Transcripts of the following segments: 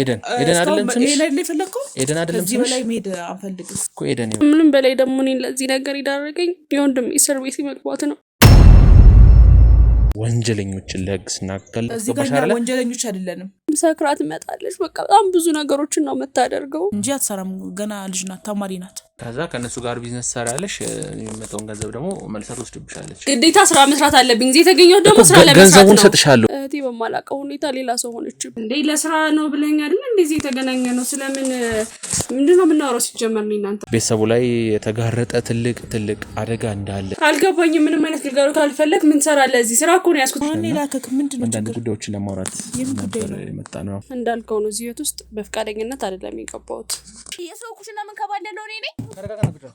ኤደን አይደለም ስምሽ ኤደን ለፈለከው ኤደን አይደለም ከዚህ በላይ መሄድ አንፈልግም እኮ ኤደን ምንም በላይ ደግሞ እኔን ለዚህ ነገር ይዳረገኝ የወንድም እስር ቤት መግባት ነው ወንጀለኞችን ለህግ ስናገል እዚህ ጋር ወንጀለኞች አይደለንም ሰክራት መጣለች በቃ በጣም ብዙ ነገሮችን ነው የምታደርገው እንጂ አትሰራም ገና ልጅ ናት ተማሪ ናት ከዛ ከነሱ ጋር ቢዝነስ ሰራለሽ የሚመጣውን ገንዘብ ደግሞ መልሰት ወስድብሻለች ግዴታ ስራ መስራት አለብኝ እዚህ የተገኘው ደግሞ ስራ ለመስራት ገንዘቡን ሰጥሻለሁ እቴ በማላቀው ሁኔታ ሌላ ሰው ሆነች እንዴ ለስራ ነው ብለኛ አይደል እንደዚህ የተገናኘ ነው ስለምን ምንድነው የምናወራው ሲጀመር ነው እናንተ ቤተሰቡ ላይ የተጋረጠ ትልቅ አደጋ እንዳለ አልገባኝም ምንም አይነት ግልጋሎ ካልፈለክ ምን ሰራለህ እዚህ ስራ እኮ ነው ያስኩት ማን ላከክ ምንድነው አንዳንድ ጉዳዮችን ለማውራት የመጣ ነው እንዳልከው ነው እዚህ ውስጥ በፍቃደኝነት አይደለም የገባሁት የሰው ኩሽና ምን ከባለለው እኔ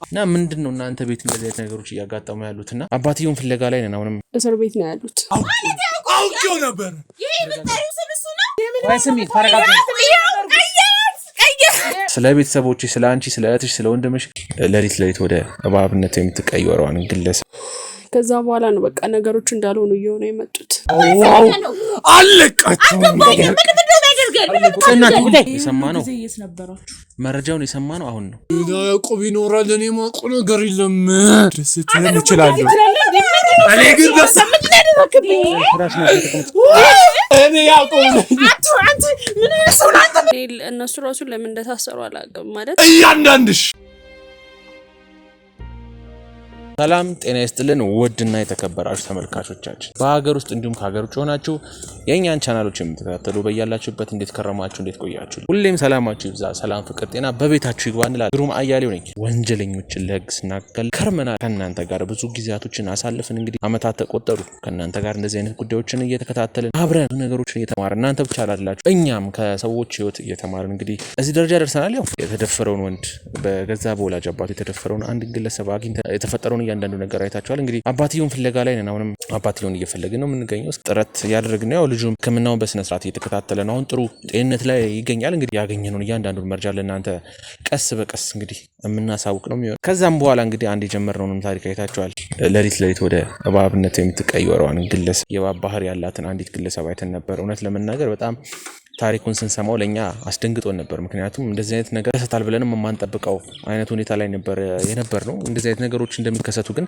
እና ምንድነው እናንተ ቤት እንደዚህ አይነት ነገሮች እያጋጠሙ ያሉትና አባትየውን ፍለጋ ላይ ነን አሁንም እስር ቤት ነው ያሉት አውቄው ነበር ይሄ ምታዩ ስለሱ ነው ወይስሚ ታረጋጋ ስለ ቤተሰቦች ስለ አንቺ ስለ እህትሽ ስለ ወንድምሽ ለሊት ወደ እባብነት የምትቀየረዋን ግለሰብ ከዛ በኋላ ነው በቃ ነገሮች እንዳልሆኑ እየሆነ የመጡት አለቃችሁ የሰማነው መረጃውን የሰማነው አሁን ነው ያዕቆብ ይኖራል እኔ ማቆ ነገር የለም ደስታን እንችላለን እኔ ግን ደስ እኔ ያዕቆብ አንተ ምን ሰው ናንተ እነሱ ራሱ ለምን እንደታሰሩ አላውቅም ማለት እያንዳንድሽ ሰላም ጤና ይስጥልን ውድና የተከበራችሁ ተመልካቾቻችን በአገር ውስጥ እንዲሁም ከሀገር ውጭ ሆናችሁ የኛን ቻናሎች የምትከታተሉ በእያላችሁበት እንዴት ከረማችሁ እንዴት ቆያችሁ ሁሌም ሰላማችሁ ይብዛ ሰላም ፍቅር ጤና በቤታችሁ ይግባ እንላለን ግሩም አያሌው ነኝ ወንጀለኞችን ለህግ ስናገል ከርመናል ከእናንተ ጋር ብዙ ጊዜያቶችን አሳልፈን እንግዲህ አመታት ተቆጠሩ ከእናንተ ጋር እንደዚህ አይነት ጉዳዮችን እየተከታተልን አብረን ነገሮችን እየተማርን እናንተ ብቻ አይደላችሁ እኛም ከሰዎች ህይወት እየተማርን እንግዲህ እዚህ ደረጃ ደርሰናል ያው የተደፈረውን ወንድ በገዛ በወላጅ አባቱ የተደፈረውን አንድ ግለሰብ አግኝተን የተፈጠረውን እያንዳንዱ ነገር አይታችኋል እንግዲህ አባትየውን ፍለጋ ላይ ነን አሁንም አባትየውን እየፈለግን ነው የምንገኘው ጥረት ያደረግነው ያው ልጁም ህክምናውን በስነ ስርዓት እየተከታተለ ነው አሁን ጥሩ ጤንነት ላይ ይገኛል እንግዲህ ያገኘነውን እያንዳንዱን መረጃ ለእናንተ ቀስ በቀስ እንግዲህ የምናሳውቅ ነው የሚሆነው ከዛም በኋላ እንግዲህ አንድ የጀመርነውንም ታሪክ አይታችኋል ለሊት ወደ እባብነት የምትቀየረዋን ግለሰብ የእባብ ባህሪ ያላትን አንዲት ግለሰብ አይተን ነበር እውነት ለመናገር በጣም ታሪኩን ስንሰማው ለኛ አስደንግጦን ነበር ምክንያቱም እንደዚህ አይነት ነገር ተሰታል ብለንም የማንጠብቀው አይነት ሁኔታ ላይ ነበር የነበርነው እንደዚህ አይነት ነገሮች እንደሚከሰቱ ግን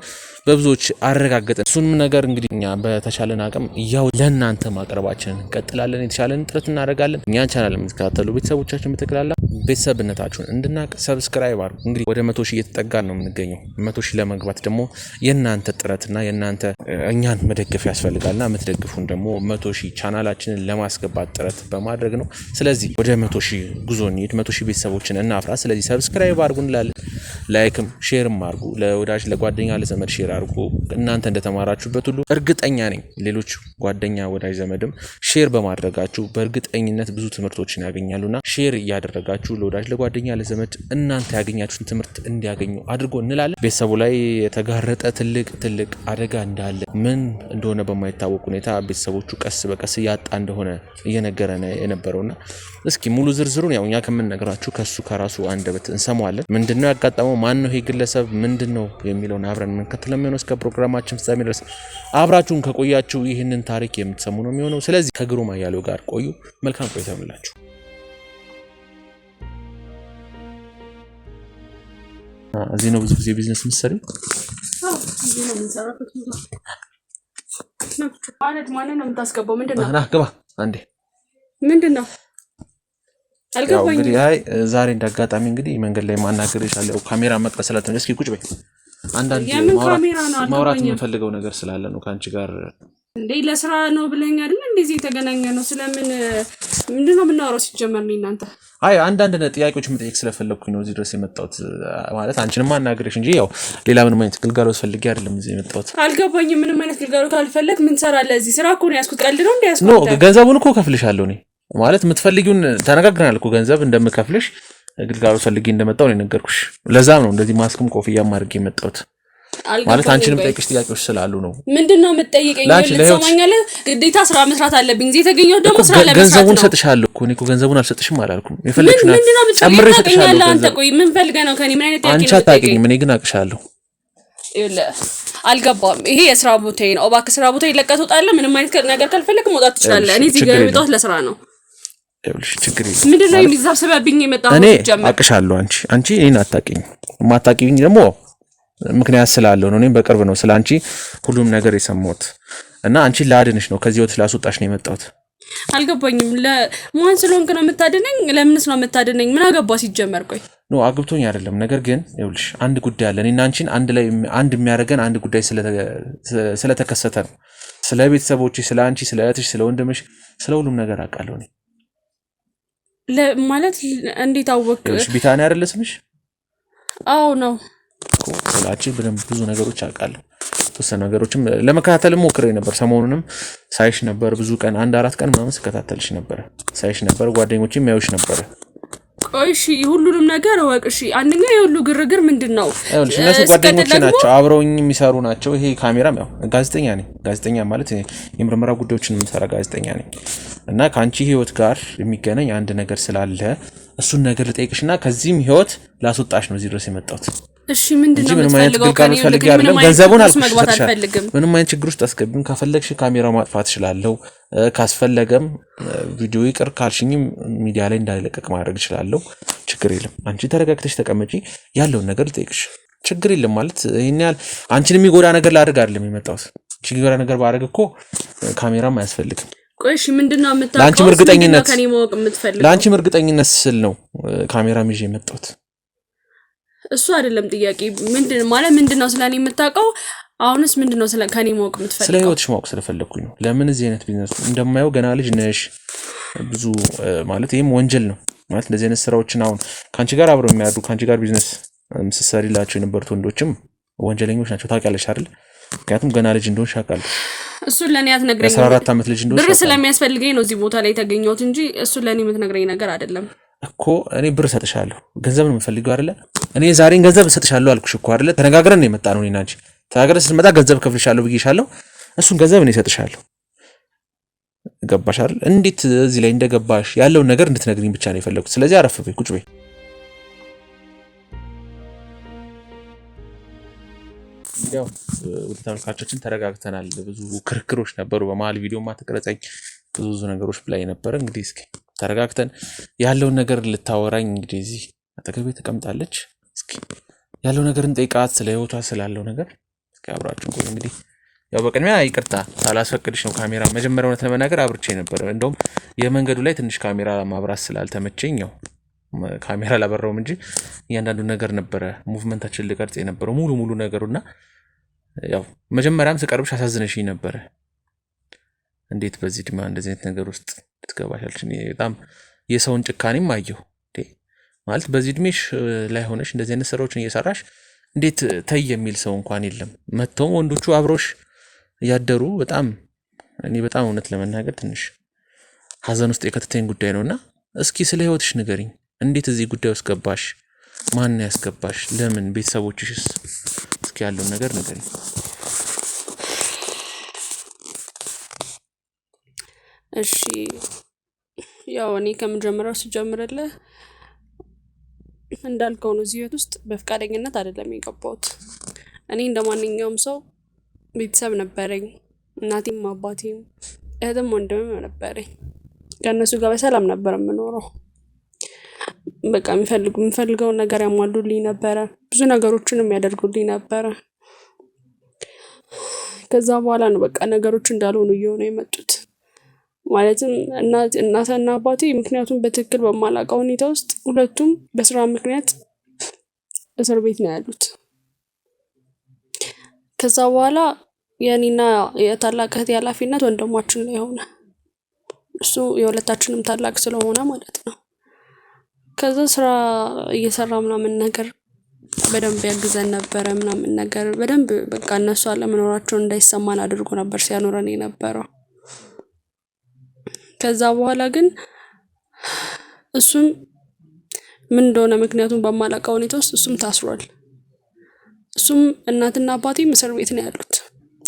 በብዙዎች አረጋግጠን እሱንም ነገር እንግዲህ እኛ በተቻለን አቅም ያው ለእናንተ ማቅረባችንን እንቀጥላለን የተቻለን ጥረት እናደርጋለን እኛን ቻናል የምትከታተሉ ቤተሰቦቻችን በተከላላ ቤተሰብነታችሁን እንድናቅ ሰብስክራይብ አድርጉ እንግዲህ ወደ 100,000 እየተጠጋን ነው የምንገኘው 100,000 ለመግባት ደግሞ የእናንተ ጥረትና የእናንተ እኛን መደገፍ ያስፈልጋልና የምትደግፉን ደግሞ 100,000 ቻናላችንን ለማስገባት ጥረት በማድረግ ነው ስለዚህ ወደ 100,000 ጉዞ እንሂድ 100,000 ቤተሰቦችን እናፍራ ስለዚህ ሰብስክራይብ አድርጉ እንላለን ላይክም ሼርም አድርጉ ለወዳጅ ለጓደኛ ለዘመድ ሼር አድርጉ እናንተ እንደተማራችሁበት ሁሉ እርግጠኛ ነኝ ሌሎች ጓደኛ ወዳጅ ዘመድም ሼር በማድረጋችሁ በእርግጠኝነት ብዙ ትምህርቶችን ያገኛሉና ሼር እያደረጋችሁ ለወዳጅ ለጓደኛ ለዘመድ እናንተ ያገኛችሁን ትምህርት እንዲያገኙ አድርጎ እንላለን ቤተሰቡ ላይ የተጋረጠ ትልቅ አደጋ እንዳለ ምን እንደሆነ በማይታወቅ ሁኔታ ቤተሰቦቹ ቀስ በቀስ ያጣ እንደሆነ እየነገረን የነበረውና እስኪ ሙሉ ዝርዝሩን ያው እኛ ከመነግራችሁ ከሱ ከራሱ አንደበት እንሰማዋለን ምንድነው ያጋጠመው ማን ነው ይሄ ግለሰብ ምንድነው የሚለውን አብረን እንከተለው የሚሆነው እስከ ፕሮግራማችን ፍጻሜ ድረስ አብራችሁን ከቆያችሁ ይህንን ታሪክ የምትሰሙ ነው የሚሆነው ስለዚህ ከግሩም አያሌው ጋር ቆዩ መልካም ቆይታ ይሁንላችሁ እዚህ ነው ብዙ ጊዜ ቢዝነስ ምሰሪ እዚህ ነው የምንሰራው ማለት ማንን ነው የምታስገባው ምንድነው አና ግባ አንዴ ምንድነው አልገባኝም እንግዲህ ዛሬ እንዳጋጣሚ እንግዲህ መንገድ ላይ ማናገርሽ አለው ካሜራ መቅረሰላት ነው እስኪ ቁጭ በይ አንዳንድ ማውራት የምፈልገው ነገር ስላለ ነው ካንቺ ጋር እንዴ ለስራ ነው ብለኛ አይደል እንደዚህ የተገናኘ ነው ስለምን ምንድነው የምናወራው ሲጀመር ነው እናንተ አይ አንዳንድ ጥያቄዎች መጠየቅ ስለፈለኩኝ ነው እዚህ ድረስ የመጣሁት ማለት አንቺንም ማናገርሽ እንጂ ያው ሌላ ምንም አይነት ግልጋሎት ፈልጌ አይደለም እዚህ የመጣሁት አልገባኝም ምንም አይነት ግልጋሎት ካልፈለክ ምን ሰራለህ እዚህ ስራ እኮ ነው ያስኩት ቀልድ ነው እንዴ ያስኩት ነው ገንዘቡን እኮ ከፍልሻለሁ እኔ ማለት የምትፈልጊውን ተነጋግረናል እኮ ገንዘብ እንደምከፍልሽ ግልጋሎት ፈልጌ እንደመጣው ነው የነገርኩሽ ለዛም ነው እንደዚህ ማስክም ኮፍያም አድርጌ የመጣሁት ማለት አንቺንም ጠይቅሽ ጥያቄዎች ስላሉ ነው ምንድነው የምትጠይቀኝ ለሰማኛለ ግዴታ ስራ መስራት አለብኝ እዚህ የተገኘው ደግሞ ስራ ለመስራት ነው ገንዘቡን ሰጥሻለሁ እኮ እኔ እኮ ገንዘቡን አልሰጥሽም አላልኩም የፈለግሽው ነው ጨምሬ ሰጥሻለሁ አንተ ቆይ ምን ፈልገህ ነው ከኔ ምን አይነት ጥያቄ ነው አንቺ አታውቂኝም እኔ ግን አውቅሻለሁ አልገባም ይሄ የስራ ቦታዬ ነው እባክህ ስራ ቦታዬ ለቀህ ትወጣለህ ምንም አይነት ነገር ካልፈለክ መውጣት ትችላለህ እኔ እዚህ ጋር የመጣሁት ለስራ ነው ይኸውልሽ ችግር የለም ምንድነው የሚዛብሰበብኝ የመጣው እኔ ጀመር አቅሻለሁ አንቺ እኔን አታውቂኝ ማታውቂኝ ደግሞ ምክንያት ስላለው ነው እኔም በቅርብ ነው ስላንቺ ሁሉም ነገር የሰማሁት እና አንቺ ላድንሽ ነው ከዚህ ወጥ ስላስወጣሽ ነው የመጣሁት አልገባኝም ለማን ስለሆንክ ነው የምታድነኝ ለምንስ ነው የምታድነኝ ምን አገባ ሲጀመር ቆይ ነው አግብቶኝ አይደለም ነገር ግን ይኸውልሽ አንድ ጉዳይ አለ እኔና አንቺን አንድ ላይ አንድ የሚያደርገን አንድ ጉዳይ ስለተከሰተ ነው ስለ ቤተሰቦች ስለ አንቺ ስለ እህትሽ ስለ ወንድምሽ ስለ ሁሉም ነገር አውቃለሁ እኔ ማለት እንዴት አወቅሽ ቢታንያ አይደለ ስምሽ አዎ ነው ኮላችን በደንብ ብዙ ነገሮች አውቃለሁ ተወሰነ ነገሮችም ለመከታተል ሞክሬ ነበር ሰሞኑንም ሳይሽ ነበር ብዙ ቀን 1-4 ቀን ምናምን ስከታተልሽ ነበር ሳይሽ ነበር ጓደኞቼም ያዩሽ ነበር እሺ ሁሉንም ነገር ወቅሽ አንደኛ የሁሉ ግርግር ምንድነው እነሱ ጓደኞቼ ናቸው አብረውኝ የሚሰሩ ናቸው ይሄ ካሜራም ያው ጋዜጠኛ ነኝ ጋዜጠኛ ማለት የምርመራ ጉዳዮችን የምሰራ ጋዜጠኛ ነኝ እና ካንቺ ህይወት ጋር የሚገናኝ አንድ ነገር ስላለ እሱን ነገር ልጠይቅሽና ከዚህም ህይወት ላስወጣሽ ነው እዚህ ድረስ የመጣሁት እሺ ምንድነው የምትፈልገው ከኔ ምንም ገንዘቡን አልፈልግም ምንም አይነት ችግር ውስጥ አስገብኝ ከፈለግሽ ካሜራ ማጥፋት እችላለሁ ካስፈለገም ቪዲዮ ይቅር ካልሽኝም ሚዲያ ላይ እንዳይለቀቅ ማድረግ እችላለሁ ችግር የለም አንቺ ተረጋግተሽ ተቀመጪ ያለውን ነገር ልጠይቅሽ ችግር የለም ማለት ይሄን ያህል አንቺን የሚጎዳ ነገር ላድርግ አይደለም የመጣሁት ችግር ነገር ባደርግ እኮ ካሜራም አያስፈልግም ቆይሽ ምንድነው የምታውቀው ምርግጠኝነት ከኔ ማወቅ የምትፈልገው ላንቺ ምርግጠኝነት ስል ነው ካሜራም ይዤ የመጣሁት እሱ አይደለም ጥያቄ ምንድነው ስለኔ የምታውቀው አሁንስ ምንድነው ከኔ ማወቅ የምትፈልገው ስለ ህይወትሽ ማወቅ ስለፈለኩኝ ነው ለምን እዚህ አይነት ቢዝነስ እንደማየው ገና ልጅ ነሽ ብዙ ማለት ይሄም ወንጀል ነው ማለት እንደዚህ አይነት ስራዎችን አሁን ካንቺ ጋር አብረው የሚያዱ ካንቺ ጋር ቢዝነስ ምሰሰሪላቸው የነበሩት ወንዶችም ወንጀለኞች ናቸው ታውቂያለሽ አይደል ምክንያቱም ገና ልጅ እንደሆንሽ አውቃለሁ እሱ ለኔ አትነግረኝ 14 ዓመት ልጅ እንደሆንሽ ብር ስለሚያስፈልገኝ ነው እዚህ ቦታ ላይ ተገኘሁት እንጂ እሱ ለኔ የምትነግረኝ ነገር አይደለም እኮ እኔ ብር ሰጥሻለሁ ገንዘብ ነው የምፈልገው አይደለ እኔ ዛሬን ገንዘብ ሰጥሻለሁ አልኩሽ እኮ አይደለ ተነጋግረን ነው የመጣነው እኔና አንቺ ተነጋግረን ስትመጣ ገንዘብ ከፍልሻለሁ ብዬሻለሁ እሱን ገንዘብ እኔ ሰጥሻለሁ ገባሽ አይደል እንዴት እዚህ ላይ እንደገባሽ ያለውን ነገር እንድትነግሪኝ ብቻ ነው የፈለኩት ስለዚህ አረፍ በይ ቁጭ በይ ያው ወደ ተመልካቾችን ተረጋግተናል ብዙ ክርክሮች ነበሩ በመሃል ቪዲዮ ማተቀረጸኝ ብዙ ነገሮች ላይ ነበር እንግዲህ እስኪ ተረጋግተን ያለውን ነገር ልታወራኝ እንግዲህ እዚህ አጠገቤ ተቀምጣለች እስኪ ያለው ነገር እንጠይቃት ስለ ህይወቷ ስላለው ነገር እስኪ አብራችሁ ቆይ እንግዲህ ያው በቅድሚያ ይቅርታ ሳላስፈቅድሽ ነው ካሜራ መጀመሪያው እውነት ለመናገር አብርቼ ነበር እንደውም የመንገዱ ላይ ትንሽ ካሜራ ማብራት ስላልተመቸኝ ነው ካሜራ ላበራውም እንጂ እያንዳንዱ ነገር ነበረ ሙቭመንታችን ልቀርጽ የነበረው ሙሉ ነገሩና ያው መጀመሪያም ስቀርብሽ አሳዝነሽኝ ነበር እንዴት በዚህ ድማ እንደዚህ አይነት ነገር ውስጥ ልትገባሻለሽ በጣም የሰውን ጭካኔም አየሁ ማለት በዚህ እድሜሽ ላይ ሆነሽ እንደዚህ አይነት ስራዎችን እየሰራሽ እንዴት ተይ የሚል ሰው እንኳን የለም መተው ወንዶቹ አብሮሽ ያደሩ በጣም እኔ በጣም እውነት ለመናገር ትንሽ ሀዘን ውስጥ የከተተኝ ጉዳይ ነውና እስኪ ስለ ህይወትሽ ንገሪኝ እንዴት እዚህ ጉዳይ ውስጥ ገባሽ ማን ያስገባሽ ለምን ቤተሰቦችሽስ እስኪ ያለው ነገር ንገሪኝ እሺ ያው እኔ ከመጀመሪያው ሲጀምርልህ እንዳልከው ነው እዚህ ህይወት ውስጥ በፍቃደኝነት አይደለም የገባሁት እኔ እንደማንኛውም ሰው ቤተሰብ ነበረኝ እናቴም አባቴም እህትም ወንድምም ነበረኝ ከነሱ ጋር በሰላም ነበር የምኖረው በቃ የሚፈልገውን ነገር ያሟሉልኝ ነበረ ብዙ ነገሮችንም ያደርጉልኝ ነበረ ከዛ በኋላ ነው በቃ ነገሮች እንዳልሆኑ እየሆኑ የመጡት ማለትም እናትና አባቴ ምክንያቱም በትክክል በማላውቀው ሁኔታ ውስጥ ሁለቱም በስራ ምክንያት እስር ቤት ነው ያሉት ከዛ በኋላ የኔና የታላቅ እህቴ ኃላፊነት ወንድማችን ላይ ሆነ እሱ የሁለታችንም ታላቅ ስለሆነ ማለት ነው ከዛ ስራ እየሰራ ምናምን ነገር በደንብ ያግዘን ነበር ምናምን ነገር በደንብ በቃ እነሱ አለመኖራቸው እንዳይሰማን አድርጎ ነበር ሲያኖረን የነበረው ከዛ በኋላ ግን እሱም ምን እንደሆነ ምክንያቱም በማላውቀው ሁኔታ ውስጥ እሱም ታስሯል እሱም እናትና አባቴ እስር ቤት ነው ያሉት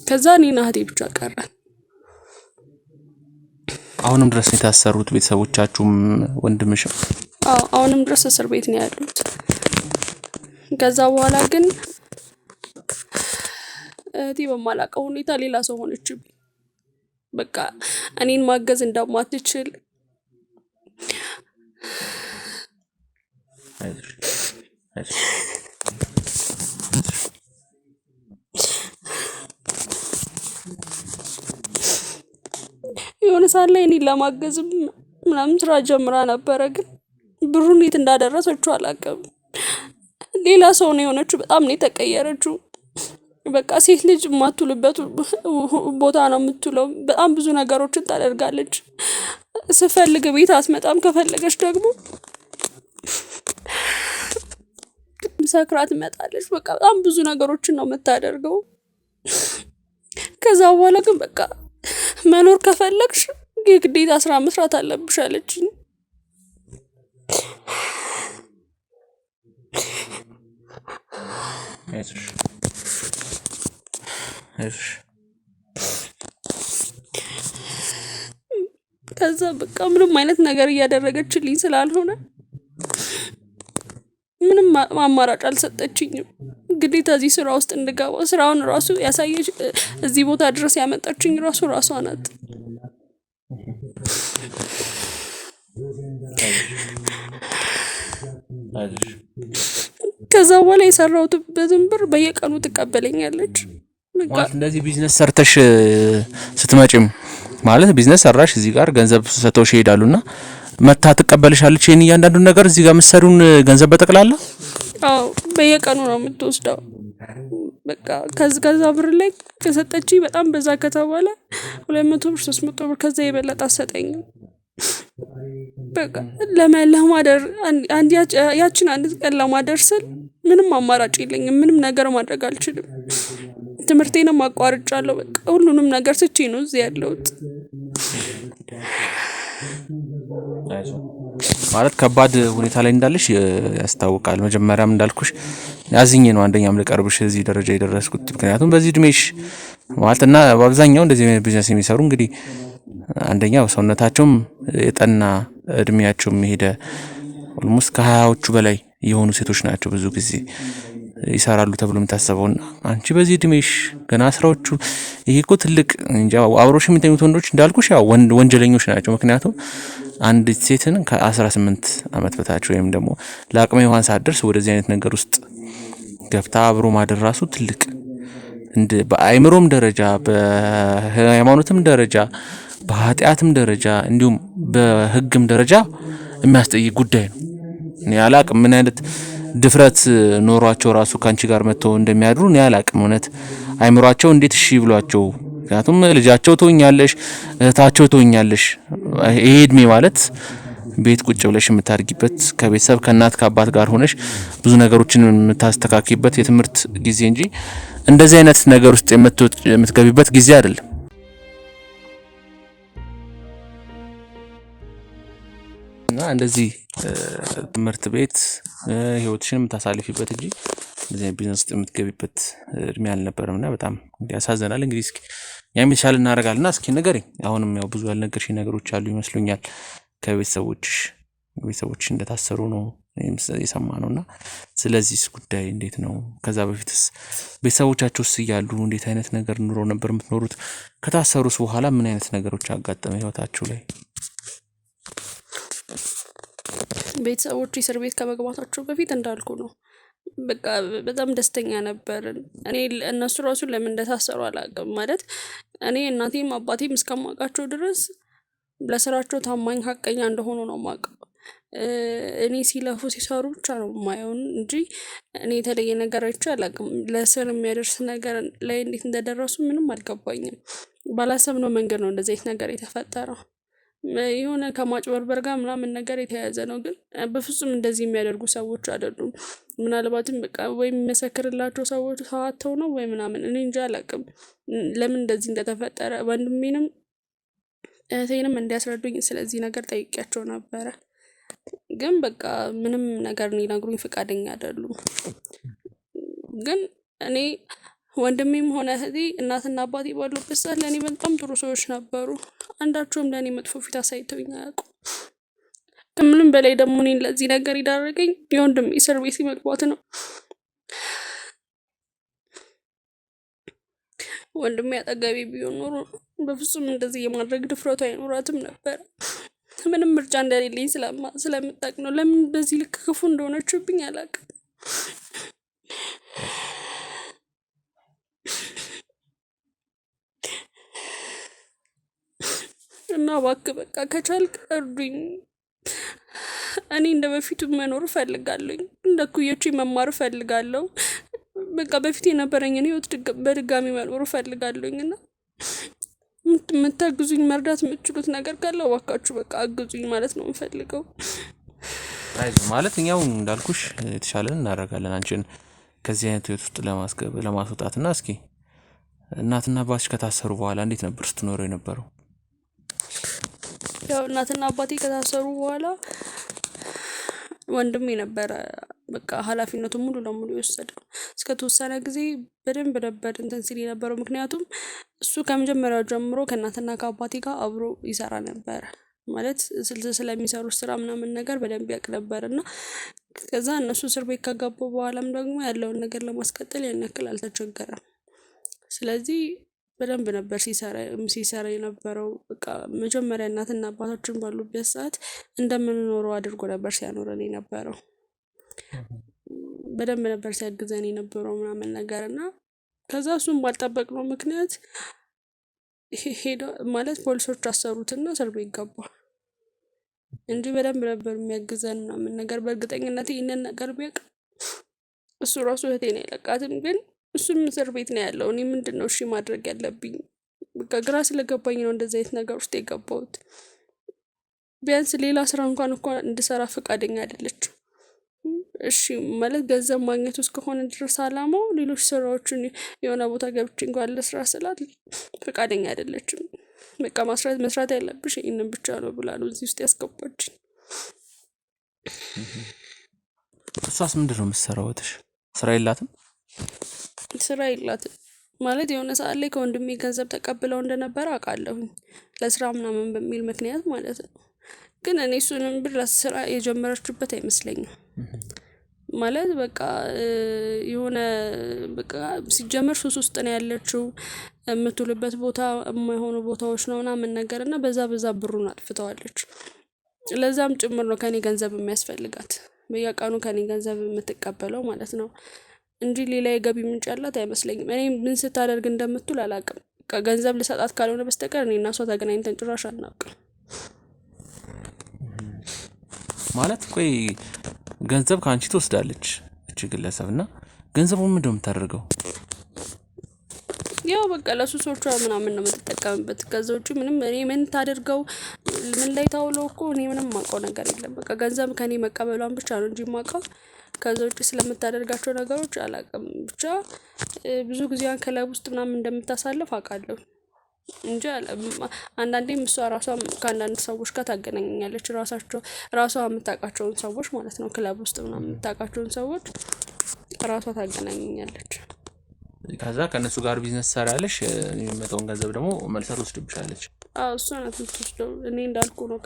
ከዛ እኔና እህቴ ብቻ ቀረን አሁንም ድረስ የታሰሩት ቤተሰቦቻችሁም ወንድምሽም አሁንም ድረስ እስር ቤት ነው ያሉት ከዛ በኋላ ግን እህቴ በማላውቀው ሁኔታ ሌላ ሰው ሆነችብኝ በቃ እኔን ማገዝ እንደማትችል የሆነ ሰዓት ላይ እኔን ለማገዝ ምናምን ስራ ጀምራ ነበረ፣ ግን ብሩን የት እንዳደረሰችው አላውቅም። ሌላ ሰው ነው የሆነችው። በጣም ነው የተቀየረችው። በቃ ሴት ልጅ የማትውልበት ቦታ ነው የምትውለው። በጣም ብዙ ነገሮችን ታደርጋለች። ስፈልግ ቤት አትመጣም። ከፈለገች ደግሞ ሰክራ ትመጣለች። በቃ በጣም ብዙ ነገሮችን ነው የምታደርገው። ከዛ በኋላ ግን በቃ መኖር ከፈለግሽ የግዴታ ስራ መስራት አለብሽ አለችኝ። ከዛ በቃ ምንም አይነት ነገር እያደረገችልኝ ስላልሆነ ምንም አማራጭ አልሰጠችኝም። ግዴታ እዚህ ስራ ውስጥ እንድገባ ስራውን ራሱ ያሳየች እዚህ ቦታ ድረስ ያመጣችኝ ራሷ ናት። ከዛ በኋላ የሰራሁትበትን ብር በየቀኑ ትቀበለኛለች። ማለት እንደዚህ ቢዝነስ ሰርተሽ ስትመጪም ማለት ቢዝነስ ሰራሽ እዚህ ጋር ገንዘብ ሰጥተውሽ ይሄዳሉና መታ ትቀበልሻለች። ይሄን እያንዳንዱ ነገር እዚህ ጋር የምትሰሩን ገንዘብ በጠቅላላ አዎ በየቀኑ ነው የምትወስደው። በቃ ከዛ ብር ላይ ከሰጠችኝ በጣም በዛ ከተባለ 200 ብር 300 ብር ከዛ የበለጠ አትሰጠኝም። በቃ ለማደር ያችን አንድ ቀን ለማደር ስል ምንም አማራጭ የለኝም። ምንም ነገር ማድረግ አልችልም። ትምህርቴንም አቋርጫለሁ። በቃ ሁሉንም ነገር ስቼ ነው እዚህ ያለሁት። ማለት ከባድ ሁኔታ ላይ እንዳለሽ ያስታውቃል። መጀመሪያም እንዳልኩሽ ያዝኜ ነው አንደኛም ልቀርብሽ እዚህ ደረጃ የደረስኩት። ምክንያቱም በዚህ እድሜሽ ማለትና በአብዛኛው እንደዚህ ቢዝነስ የሚሰሩ እንግዲህ አንደኛው ሰውነታቸውም የጠና እድሜያቸውም ሄደ ኦልሞስት ከ20ዎቹ በላይ የሆኑ ሴቶች ናቸው ብዙ ጊዜ ይሰራሉ ተብሎ የምታሰበውና አንቺ በዚህ እድሜሽ ገና ስራዎቹ ይሄ እኮ ትልቅ እንጃ። አብሮሽ የሚተኙት ወንዶች እንዳልኩሽ ያው ወንጀለኞች ናቸው። ምክንያቱም አንድ ሴትን ከ18 ዓመት በታች ወይም ደግሞ ለአቅመ ሔዋን ሳትደርስ ወደዚህ አይነት ነገር ውስጥ ገብታ አብሮ ማደር ራሱ ትልቅ በአይምሮም ደረጃ በሃይማኖትም ደረጃ በኃጢአትም ደረጃ እንዲሁም በሕግም ደረጃ የሚያስጠይቅ ጉዳይ ነው። እኔ አላቅም ምን አይነት ድፍረት ኖሯቸው ራሱ ካንቺ ጋር መተው እንደሚያድሩ እኔ አላቅም። እውነት አይምሯቸው እንዴት እሺ ብሏቸው? ምክንያቱም ልጃቸው ትሆኛለሽ፣ እህታቸው ትሆኛለሽ። ይሄ እድሜ ማለት ቤት ቁጭ ብለሽ የምታድጊበት ከቤተሰብ ከእናት ከአባት ጋር ሆነሽ ብዙ ነገሮችን የምታስተካክይበት የትምህርት ጊዜ እንጂ እንደዚህ አይነት ነገር ውስጥ የምትገቢበት ጊዜ አይደለም። እና እንደዚህ ትምህርት ቤት ህይወትሽን የምታሳልፊበት እንጂ እንደዚህ ቢዝነስ ውስጥ የምትገቢበት እድሜ አልነበረም እና በጣም ያሳዝናል። እንግዲህ እስኪ ያም ይሻል እናደርጋለንና እስኪ ንገሪኝ። አሁንም ያው ብዙ ያልነገርሽኝ ነገሮች አሉ ይመስሉኛል። ከቤተሰቦችሽ እንደታሰሩ ነው የሰማነውና ስለዚህ ጉዳይ እንዴት ነው? ከዛ በፊትስ ቤተሰቦቻቸውስ እያሉ እንዴት አይነት ነገር ኑሮ ነበር የምትኖሩት? ከታሰሩስ በኋላ ምን አይነት ነገሮች አጋጠመ ህይወታችሁ ላይ? ቤተሰቦች እስር ቤት ከመግባታቸው በፊት እንዳልኩ ነው። በቃ በጣም ደስተኛ ነበርን። እኔ እነሱ ራሱ ለምን እንደታሰሩ አላውቅም። ማለት እኔ እናቴም አባቴም እስከማውቃቸው ድረስ ለስራቸው ታማኝ ሀቀኛ እንደሆኑ ነው የማውቀው። እኔ ሲለፉ ሲሰሩ ብቻ ነው የማየው እንጂ እኔ የተለየ ነገር አይቼ አላውቅም። ለስር የሚያደርስ ነገር ላይ እንዴት እንደደረሱ ምንም አልገባኝም። ባላሰብነው መንገድ ነው እንደዚህ አይነት ነገር የተፈጠረው። የሆነ ከማጭበርበር ጋር ምናምን ነገር የተያያዘ ነው፣ ግን በፍጹም እንደዚህ የሚያደርጉ ሰዎች አይደሉም። ምናልባትም በቃ ወይ የሚመሰክርላቸው ሰዎች ተዋተው ነው ወይ ምናምን፣ እኔ እንጃ አላውቅም ለምን እንደዚህ እንደተፈጠረ። ወንድሜንም እህቴንም እንዲያስረዱኝ ስለዚህ ነገር ጠይቄያቸው ነበረ፣ ግን በቃ ምንም ነገር ሊነግሩኝ ፈቃደኛ አይደሉም። ግን እኔ ወንድሜም ሆነ እህቴ እናትና አባቴ ባሉበት ሰዓት ለእኔ በጣም ጥሩ ሰዎች ነበሩ። አንዳቸውም ለእኔ መጥፎ ፊት አሳይተውኝ አያውቁም። ከምንም በላይ ደግሞ እኔን ለዚህ ነገር ይዳረገኝ የወንድሜ እስር ቤት መግባት ነው። ወንድሜ አጠገቤ ቢሆን ኖሮ በፍጹም እንደዚህ የማድረግ ድፍረቱ አይኖራትም ነበር። ምንም ምርጫ እንደሌለኝ ስለምታውቅ ነው። ለምን በዚህ ልክ ክፉ እንደሆነችብኝ አላውቅም። እና እባክህ በቃ ከቻልክ እርዱኝ። እኔ እንደ በፊቱ መኖር እፈልጋለሁ። እንደ ኩዮቼ መማር እፈልጋለሁ። በቃ በፊት የነበረኝን ህይወት በድጋሚ መኖር እፈልጋለሁኝና የምታግዙኝ መርዳት የምትችሉት ነገር ካለ እባካችሁ በቃ አግዙኝ ማለት ነው የምፈልገው። ማለት እኛው እንዳልኩሽ የተሻለን እናደርጋለን አንቺን ከዚህ አይነት ህይወት ውስጥ ለማስወጣትና እስኪ እናትና አባትሽ ከታሰሩ በኋላ እንዴት ነበር ስትኖሩ የነበረው? ያው እናትና አባቴ ከታሰሩ በኋላ ወንድሜ ነበረ በቃ ኃላፊነቱን ሙሉ ለሙሉ የወሰደው። እስከ ተወሰነ ጊዜ በደንብ ነበር እንትን ሲል የነበረው። ምክንያቱም እሱ ከመጀመሪያው ጀምሮ ከእናትና ከአባቴ ጋር አብሮ ይሰራ ነበር ማለት ስለሚሰሩ ስራ ምናምን ነገር በደንብ ያውቅ ነበር። እና ከዛ እነሱ እስር ቤት ከገቡ በኋላም ደግሞ ያለውን ነገር ለማስቀጠል ያን ያክል አልተቸገረም። ስለዚህ በደንብ ነበር ሲሰራ የነበረው። በቃ መጀመሪያ እናትና አባታችን ባሉበት ሰዓት እንደምንኖረው አድርጎ ነበር ሲያኖረን የነበረው። በደንብ ነበር ሲያግዘን የነበረው ምናምን ነገር እና ከዛ እሱም ባልጠበቅነው ምክንያት ሄዶ ማለት ፖሊሶች አሰሩትና እስር ቤት ገባ እንጂ በደንብ ነበር የሚያግዘን ምናምን ነገር። በእርግጠኝነት ይህንን ነገር ቢያውቅ እሱ ራሱ እህቴን አይለቃትም። ግን እሱም እስር ቤት ነው ያለው። እኔ ምንድነው እሺ ማድረግ ያለብኝ? በቃ ግራ ስለገባኝ ነው እንደዚህ አይነት ነገር ውስጥ የገባሁት። ቢያንስ ሌላ ስራ እንኳን እንድሰራ ፈቃደኛ አይደለችም። እሺ ማለት ገንዘብ ማግኘት ውስጥ ከሆነ ድረስ አላማው ሌሎች ስራዎችን የሆነ ቦታ ገብቼ እንኳን ልስራ ስላት ፈቃደኛ አይደለችም። በቃ መስራት ያለብሽ ይሄንን ብቻ ነው ብላ ነው እዚህ ውስጥ ያስገባችኝ። እሷስ ምንድን ነው የምትሰራው? ስራ የላትም? ስራ የላትም ማለት የሆነ ሰዓት ላይ ከወንድሜ ገንዘብ ተቀብለው እንደነበረ አውቃለሁኝ ለስራ ምናምን በሚል ምክንያት ማለት ነው። ግን እኔ እሱንም ብር ስራ የጀመረችበት አይመስለኝም። ማለት በቃ የሆነ በቃ ሲጀመር ሱስ ውስጥ ነው ያለችው። የምትውልበት ቦታ የማይሆኑ ቦታዎች ነው ምናምን ነገር እና በዛ ብሩን አጥፍተዋለች። ለዛም ጭምር ነው ከኔ ገንዘብ የሚያስፈልጋት በየቀኑ ከኔ ገንዘብ የምትቀበለው ማለት ነው እንጂ ሌላ የገቢ ምንጭ ያላት አይመስለኝም። እኔ ምን ስታደርግ እንደምትውል አላውቅም። በቃ ገንዘብ ልሰጣት ካልሆነ በስተቀር እኔ እና እሷ ተገናኝተን ጭራሽ አናውቅም። ማለት ቆይ ገንዘብ ከአንቺ ትወስዳለች እቺ ግለሰብ እና ገንዘቡን ምንድን ነው የምታደርገው? ያው በቃ ለሱሶቿ ምናምን ነው የምትጠቀምበት። ከዛ ውጪ ምንም እኔ ምን ታደርገው ምን ላይ ታውለው እኮ እኔ ምንም የማውቀው ነገር የለም። በቃ ገንዘብ ከኔ መቀበሏን ብቻ ነው እንጂ የማውቀው ከዛ ውጪ ስለምታደርጋቸው ነገሮች አላውቅም። ብቻ ብዙ ጊዜዋን ክለብ ውስጥ ምናምን እንደምታሳልፍ አውቃለሁ እንጂ አንዳንዴም እሷ ራሷ ከአንዳንድ ሰዎች ጋር ታገናኘኛለች። ራሷ የምታውቃቸውን ሰዎች ማለት ነው ክለብ ውስጥ ምናምን የምታውቃቸውን ሰዎች ራሷ ታገናኘኛለች። ከዛ ከእነሱ ጋር ቢዝነስ ትሰሪያለሽ፣ የሚመጣውን ገንዘብ ደግሞ መልሳ ትወስድብሻለች። እሷ ናት የምትወስደው። እኔ እንዳልኩ ነው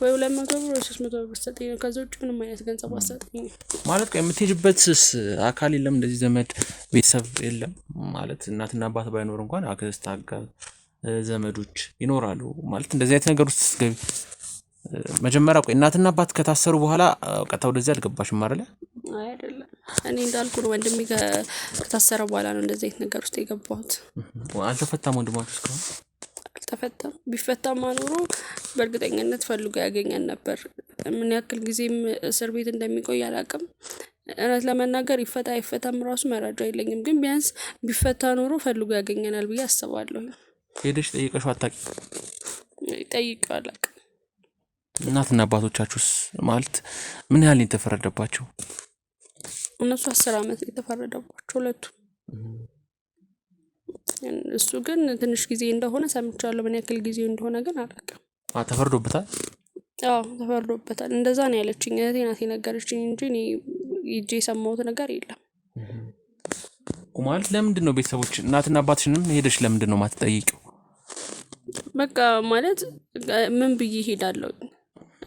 ወይ 200 ብር ወይ 300 ብር ሰጠኝ ነው። ከዛ ውጭ ምንም አይነት ገንዘብ አሰጠኝ ማለት ቆይ የምትሄጂበትስ አካል የለም? እንደዚህ ዘመድ ቤተሰብ የለም ማለት እናትና አባት ባይኖር እንኳን አክስት አጋር ዘመዶች ይኖራሉ ማለት እንደዚህ አይነት ነገር ውስጥ ስትገቢ መጀመሪያ ቆይ እናትና አባት ከታሰሩ በኋላ ቀጥታ ወደዚህ አልገባሽም አይደል? አይደለም እኔ እንዳልኩ ነው ወንድሜ ከታሰረ በኋላ ነው እንደዚህ አይነት ነገር ውስጥ የገባሁት። አልተፈታም ወንድማችሁ እስካሁን? አልተፈታም። ቢፈታም ኖሮ በእርግጠኝነት ፈልጎ ያገኘን ነበር። ምን ያክል ጊዜም እስር ቤት እንደሚቆይ አላውቅም። እውነት ለመናገር ይፈታ አይፈታም ራሱ መረጃ የለኝም። ግን ቢያንስ ቢፈታ ኖሮ ፈልጎ ያገኘናል ብዬ አስባለሁ። ሄደሽ ጠይቀሽው አታውቂም? ጠይቄው አላውቅም። እናትና አባቶቻችሁስ ማለት ምን ያህል የተፈረደባቸው? እነሱ 10 ዓመት የተፈረደባቸው ሁለቱ። እሱ ግን ትንሽ ጊዜ እንደሆነ ሰምቻለሁ። ምን ያክል ጊዜ እንደሆነ ግን አላውቅም። ተፈርዶበታል? አዎ ተፈርዶበታል። እንደዛ ነው ያለችኝ እህቴ ናት የነገረችኝ እንጂ እኔ ሂጄ የሰማሁት ነገር የለም። ማለት ለምንድን ነው ቤተሰቦች እናትና አባትሽንም ሄደሽ ለምንድን ነው ማትጠይቂው? በቃ ማለት ምን ብዬ ሄዳለሁ?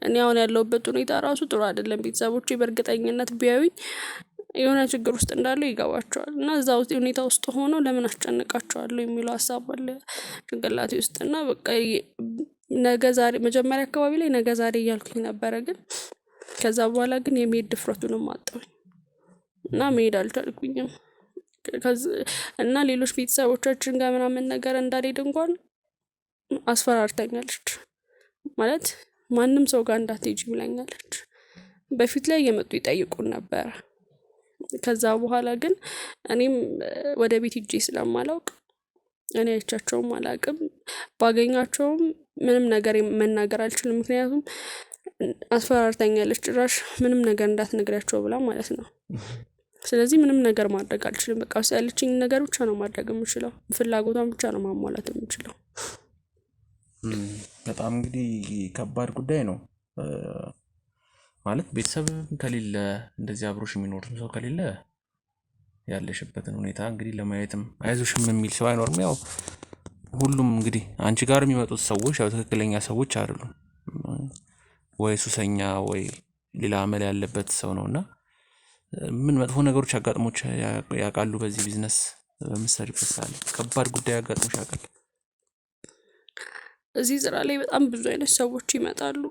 እኔ አሁን ያለሁበት ሁኔታ ራሱ ጥሩ አይደለም። ቤተሰቦቼ በእርግጠኝነት ቢያዩኝ የሆነ ችግር ውስጥ እንዳለው ይገባቸዋል እና እዛ ውስጥ ሁኔታ ውስጥ ሆኖ ለምን አስጨንቃቸዋለሁ የሚለው ሀሳብ አለ ጭንቅላቴ ውስጥ እና በቃ ነገ ዛሬ መጀመሪያ አካባቢ ላይ ነገ ዛሬ እያልኩኝ ነበረ፣ ግን ከዛ በኋላ ግን የመሄድ ድፍረቱንም አጣሁኝ እና መሄድ አልቻልኩኝም። እና ሌሎች ቤተሰቦቻችን ጋር ምናምን ነገር እንዳልሄድ እንኳን አስፈራርታኛለች። ማለት ማንም ሰው ጋር እንዳትሄጂ ብላኛለች። በፊት ላይ እየመጡ ይጠይቁን ነበረ። ከዛ በኋላ ግን እኔም ወደ ቤት ሂጄ ስለማላውቅ እኔ አይቻቸውም አላውቅም። ባገኛቸውም ምንም ነገር መናገር አልችልም፣ ምክንያቱም አስፈራርታኛለች። ጭራሽ ምንም ነገር እንዳትነግሪያቸው ብላ ማለት ነው። ስለዚህ ምንም ነገር ማድረግ አልችልም። በቃ ያለችኝ ነገር ብቻ ነው ማድረግ የምችለው፣ ፍላጎቷን ብቻ ነው ማሟላት የምችለው። በጣም እንግዲህ ከባድ ጉዳይ ነው ማለት ቤተሰብ ከሌለ እንደዚህ አብሮሽ የሚኖር ሰው ከሌለ ያለሽበትን ሁኔታ እንግዲህ ለማየትም አይዞሽም የሚል ሰው አይኖርም። ያው ሁሉም እንግዲህ አንቺ ጋር የሚመጡት ሰዎች ያው ትክክለኛ ሰዎች አይደሉም፣ ወይ ሱሰኛ ወይ ሌላ አመል ያለበት ሰው ነውና ምን መጥፎ ነገሮች አጋጥሞች ያውቃሉ? በዚህ ቢዝነስ በምትሰሪበት ሰዓት ከባድ ጉዳይ አጋጥሞሽ ያውቃል? እዚህ ስራ ላይ በጣም ብዙ አይነት ሰዎች ይመጣሉ።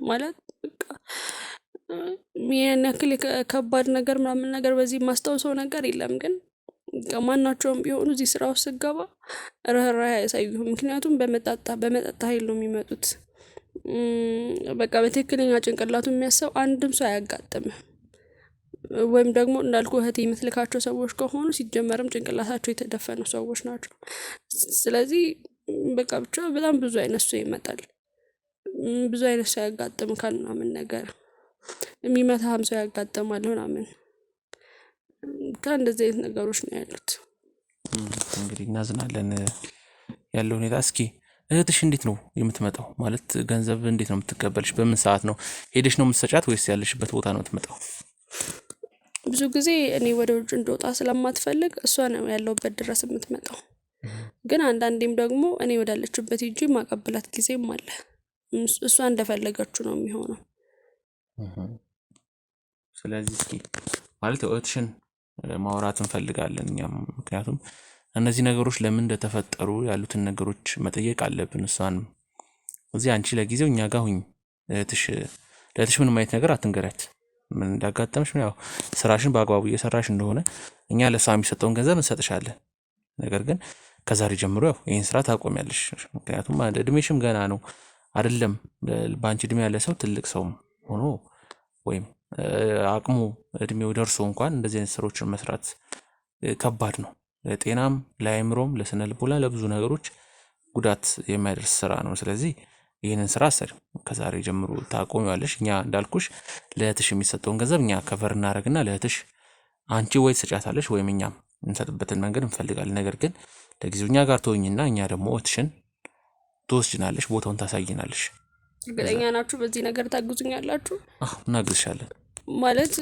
ማለት በቃ ያን ያክል ከባድ ነገር ምናምን ነገር በዚህ ማስታወሰው ነገር የለም፣ ግን ማናቸውም ቢሆኑ እዚህ ስራ ውስጥ ስገባ ርህራሄ አያሳዩም። ምክንያቱም በመጠጣ ኃይል ነው የሚመጡት። በቃ በትክክለኛ ጭንቅላቱ የሚያስብ አንድም ሰው አያጋጥምም። ወይም ደግሞ እንዳልኩ እህቴ የምትልካቸው ሰዎች ከሆኑ ሲጀመርም ጭንቅላታቸው የተደፈኑ ሰዎች ናቸው። ስለዚህ በቃ ብቻ በጣም ብዙ አይነት ሰው ይመጣል። ብዙ አይነት ሰው ያጋጥምካል ምናምን ነገር የሚመታህም ሰው ያጋጥማል ምናምን። እንደዚህ አይነት ነገሮች ነው ያሉት። እንግዲህ እናዝናለን ያለው ሁኔታ። እስኪ እህትሽ እንዴት ነው የምትመጣው? ማለት ገንዘብ እንዴት ነው የምትቀበልሽ? በምን ሰዓት ነው ሄደሽ ነው የምትሰጫት ወይስ ያለሽበት ቦታ ነው የምትመጣው? ብዙ ጊዜ እኔ ወደ ውጭ እንደወጣ ስለማትፈልግ እሷ ነው ያለውበት ድረስ የምትመጣው። ግን አንዳንዴም ደግሞ እኔ ወዳለችበት ሂጂ ማቀበላት ጊዜም አለ። እሷ እንደፈለገችው ነው የሚሆነው። ስለዚህ እስኪ ማለት እህትሽን ማውራት እንፈልጋለን እኛም፣ ምክንያቱም እነዚህ ነገሮች ለምን እንደተፈጠሩ ያሉትን ነገሮች መጠየቅ አለብን። እሷንም እዚህ አንቺ ለጊዜው እኛ ጋር ሁኝ። ለእህትሽ ምንም አይነት ነገር አትንገሪያት። ምን እንዳጋጠምሽ ያው ስራሽን በአግባቡ እየሰራሽ እንደሆነ እኛ ለሷ የሚሰጠውን ገንዘብ እንሰጥሻለን። ነገር ግን ከዛሬ ጀምሮ ያው ይሄን ስራ ታቆሚያለሽ። ምክንያቱም እድሜሽም ገና ነው አይደለም። በአንቺ እድሜ ያለ ሰው ትልቅ ሰው ሆኖ ወይም አቅሙ እድሜው ደርሶ እንኳን እንደዚህ አይነት ስራዎችን መስራት ከባድ ነው። ለጤናም፣ ለአእምሮም፣ ለስነ ልቦና፣ ለብዙ ነገሮች ጉዳት የሚያደርስ ስራ ነው። ስለዚህ ይህንን ስራ ከዛሬ ጀምሮ ታቆሚዋለሽ። እኛ እንዳልኩሽ ለእህትሽ የሚሰጠውን ገንዘብ እኛ ከቨር እናደርግና ለእህትሽ አንቺ ወይ ትሰጫታለሽ ወይም እኛም እንሰጥበትን መንገድ እንፈልጋለን። ነገር ግን ለጊዜው እኛ ጋር ተወኝና እኛ ደግሞ እህትሽን ትወስጅናለሽ፣ ቦታውን ታሳይናለሽ። እርግጠኛ ናችሁ በዚህ ነገር ታግዙኛላችሁ? አዎ እናግዝሻለን። ማለት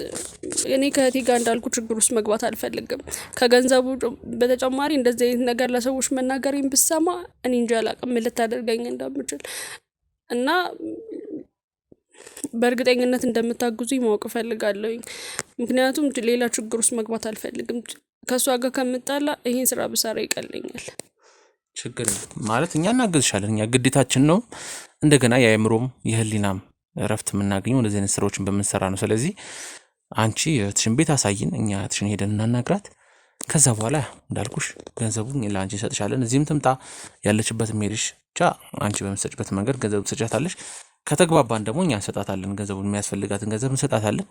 እኔ ከእህቴ ጋር እንዳልኩ ችግር ውስጥ መግባት አልፈልግም። ከገንዘቡ በተጨማሪ እንደዚህ አይነት ነገር ለሰዎች መናገሬን ብሰማ እኔ እንጃ አላቅም ምን ልታደርገኝ እንደምችል እና በእርግጠኝነት እንደምታግዙኝ ማወቅ እፈልጋለሁኝ። ምክንያቱም ሌላ ችግር ውስጥ መግባት አልፈልግም። ከእሷ ጋር ከምጣላ ይሄን ስራ ብሰራ ይቀለኛል። ችግር ማለት እኛ እናግዝሻለን። እኛ ግዴታችን ነው። እንደገና የአእምሮም የህሊናም እረፍት የምናገኘው እንደዚህ አይነት ስራዎችን በምንሰራ ነው። ስለዚህ አንቺ እህትሽን ቤት አሳይን፣ እኛ እህትሽን ሄደን እናናግራት። ከዛ በኋላ እንዳልኩሽ ገንዘቡን ለአንቺ እንሰጥሻለን። እዚህም ትምጣ ያለችበትም ሄድሽ ብቻ አንቺ በምትሰጭበት መንገድ ገንዘቡ ትሰጫታለሽ። ከተግባባን ደግሞ እኛ እንሰጣታለን፣ ገንዘቡን የሚያስፈልጋትን ገንዘብ እንሰጣታለን።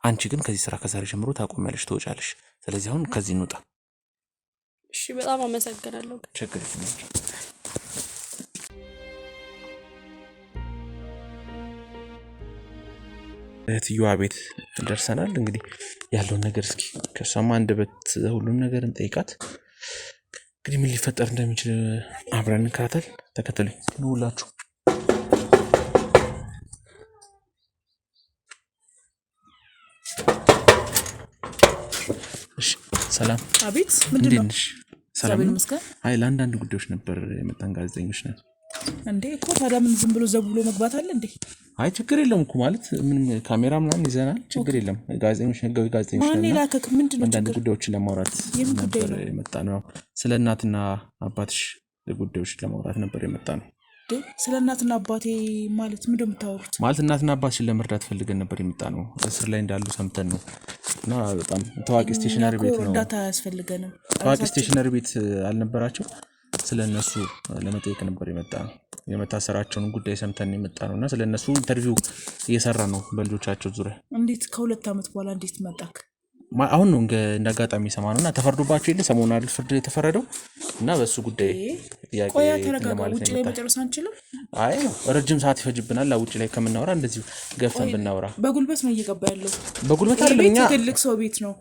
አንቺ ግን ከዚህ ስራ ከዛሬ ጀምሮ ታቆሚያለሽ፣ ትወጫለሽ። ስለዚህ አሁን ከዚህ እንውጣ። እሺ፣ በጣም አመሰግናለሁ። ችግር የለም። እህትየዋ ቤት ደርሰናል። እንግዲህ ያለውን ነገር እስኪ ከሷም አንደበት ሁሉም ነገር እንጠይቃት። እንግዲህ ምን ሊፈጠር እንደሚችል አብረን እንከታተል። ተከተሉኝ ሁላችሁ። እሺ፣ ሰላም። አቤት፣ ምንድን ነው? ሰላም ነው። አይ ለአንዳንድ ጉዳዮች ነበር የመጣን፣ ጋዜጠኞች ነን። እንዴ እኮ ታዲያ ምን ዝም ብሎ ዘብሎ መግባት አለ እንዴ? አይ ችግር የለም እኮ ማለት ምንም ካሜራ ምናምን ይዘናል። ችግር የለም። ጋዜጠኞች፣ ህጋዊ ጋዜጠኞች ነን። ላከክ ምንድን ነው? አንዳንድ ጉዳዮችን ለማውራት ነበር የመጣ ነው። ስለ እናትና አባትሽ ጉዳዮች ለማውራት ነበር የመጣ ነው። ስለ እናትና አባቴ ማለት ምን እንደምታወሩት? ማለት እናትና አባትሽን ለመርዳት ፈልገን ነበር የመጣ ነው። እስር ላይ እንዳሉ ሰምተን ነው። እና በጣም ታዋቂ ስቴሽነሪ ቤት ነው። እርዳታ አያስፈልገንም። ታዋቂ ስቴሽነሪ ቤት አልነበራቸው። ስለነሱ ለመጠየቅ ነበር የመጣ ነው። የመታሰራቸውን ጉዳይ ሰምተን የመጣ ነውና ስለነሱ ኢንተርቪው እየሰራ ነው በልጆቻቸው ዙሪያ። እንዴት ከ2 ዓመት በኋላ እንዴት መጣክ? አሁን ነው እንደ አጋጣሚ ሰማነውና ተፈርዶባቸው የለ ሰሞኑን አይደል ፍርድ የተፈረደው እና በሱ ጉዳይ ጥያቄ ቆያ ተረጋጋ። ውጭ ላይ መጨረስ አንችልም? አይ ረጅም ሰዓት ይፈጅብናል። ውጭ ላይ ከምናወራ እንደዚሁ ገፍተን ብናወራ። በጉልበት ነው እየገባ ያለው። በጉልበት አይደለም። እኛ ትልቅ ሰው ቤት ነው።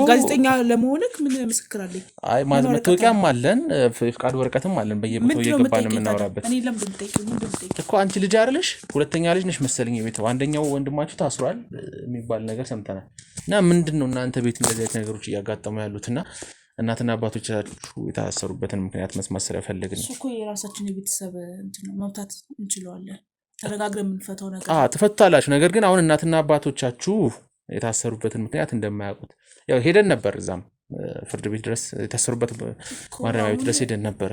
ጋዜጠኛ ለመሆንክ ምን ምስክር አለኝ? አይ መታወቂያም አለን፣ ፍቃድ ወረቀትም አለን። በየቦታው እየገባን የምናወራበት እኔ ለምን እንደምጠይቅ እኮ አንቺ ልጅ አይደለሽ? ሁለተኛ ልጅ ነሽ መሰለኝ የቤት አንደኛው ወንድማችሁ ታስሯል የሚባል ነገር ሰምተናል። እና ምንድነው እናንተ ቤት እንደዚህ አይነት ነገሮች እያጋጠሙ ያሉትና እናትና አባቶቻችሁ የታሰሩበትን ምክንያት መስማት ስለፈለግን ነው። እኮ የራሳችን የቤተሰብ እንትን ነው መምታት እንችላለን። ተረጋግረን የምንፈታው ነገር ትፈታላችሁ። ነገር ግን አሁን እናትና አባቶቻችሁ የታሰሩበትን ምክንያት እንደማያውቁት ያው ሄደን ነበር። እዛም ፍርድ ቤት ድረስ የታሰሩበት ማረሚያ ቤት ድረስ ሄደን ነበር።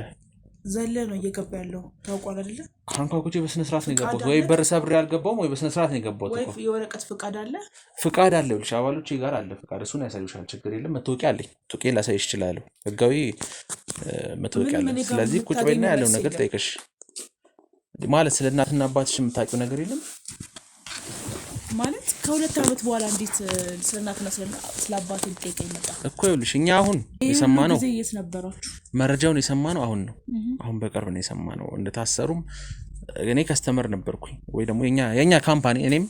ዘለ ነው እየገባ ያለው ታውቋል አይደለ? አንኳኩቼ በስነ ስርዓት ነው የገባሁት። ወይ በር ሰብሬ አልገባሁም ወይ በስነ ስርዓት ነው የገባሁት። ወይ የወረቀት ፍቃድ አለ? ፍቃድ አለ ብለሽ አባሎቼ ጋር አለ ፍቃድ። እሱን ያሳዩሻል። ችግር የለም። መታወቂያ አለኝ። መታወቂያ ላሳይሽ እችላለሁ። ህጋዊ መታወቂያ አለኝ። ስለዚህ ቁጭ በይና ያለው ነገር ጠይቀሽ ማለት ስለ እናትና አባትሽ የምታውቂው ነገር የለም ማለት ከ2 ዓመት በኋላ እንዴት ስለ እናትና ስለ አባቴ ልጠይቀኝ መጣ እኮ? ይኸውልሽ እኛ አሁን የሰማነው የት ነበራችሁ? መረጃውን የሰማነው አሁን ነው። አሁን በቅርብ ነው የሰማነው እንደታሰሩም። እኔ ከስተመር ነበርኩኝ ወይ ደግሞ የኛ ካምፓኒ፣ እኔም